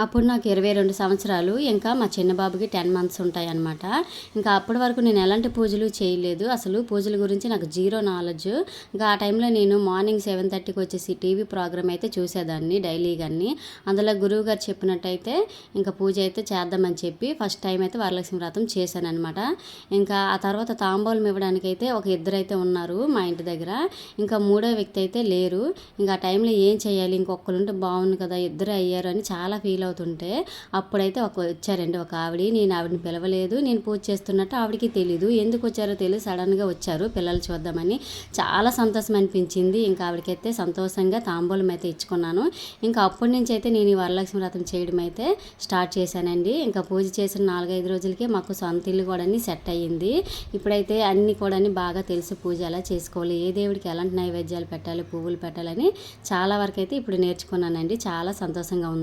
అప్పుడు నాకు 22 సంవత్సరాలు. ఇంకా మా చిన్న బాబుకి 10 మంత్స్ ఉంటాయన్నమాట. ఇంకా అప్పటి వరకు నేను ఎలాంటి పూజలు చేయలేదు. అసలు పూజల గురించి నాకు జీరో నాలెడ్జ్. ఇంకా ఆ టైంలో నేను మార్నింగ్ 7:30కి వచ్చేసి టీవీ ప్రోగ్రామ్ అయితే చూసేదాన్ని డైలీ గాని. అందులో గురువుగారు చెప్పినట్టయితే ఇంకా పూజ అయితే చేద్దామని చెప్పి ఫస్ట్ టైం అయితే వరలక్ష్మి వ్రతం చేశాననమాట. ఇంకా ఆ తర్వాత తాంబూలం ఇవ్వడానికైతే ఒక ఇద్దరైతే ఉన్నారు మా ఇంటి దగ్గర. ఇంకా మూడో వ్యక్తి అయితే లేరు. ఇంకా ఆ టైంలో ఏం చేయాలి, ఇంకొకరుంటే బాగుండు కదా, ఇద్దరే అయ్యారు అని చాలా ఫీల్ అవుతుంటే అప్పుడైతే వచ్చారండి ఒక ఆవిడ. నేను ఆవిడని పిలవలేదు, నేను పూజ చేస్తున్నట్టు ఆవిడకి తెలీదు. ఎందుకు వచ్చారో తెలియదు, సడన్గా వచ్చారు పిల్లలు చూద్దామని. చాలా సంతోషం అనిపించింది. ఇంకా ఆవిడకైతే సంతోషంగా తాంబూలం అయితే ఇచ్చుకున్నాను. ఇంకా అప్పటి నుంచి అయితే నేను ఈ వరలక్ష్మి వ్రతం చేయడం అయితే స్టార్ట్ చేశానండి. ఇంకా పూజ చేసిన 4-5 రోజులకే మాకు సొంత ఇల్లు కూడా సెట్ అయ్యింది. ఇప్పుడైతే అన్నీ కూడా బాగా తెలిసి పూజ ఎలా చేసుకోవాలి, ఏ దేవుడికి ఎలాంటి నైవేద్యాలు పెట్టాలి, పువ్వులు పెట్టాలని చాలా వరకు అయితే ఇప్పుడు నేర్చుకున్నానండి. చాలా సంతోషంగా ఉంది.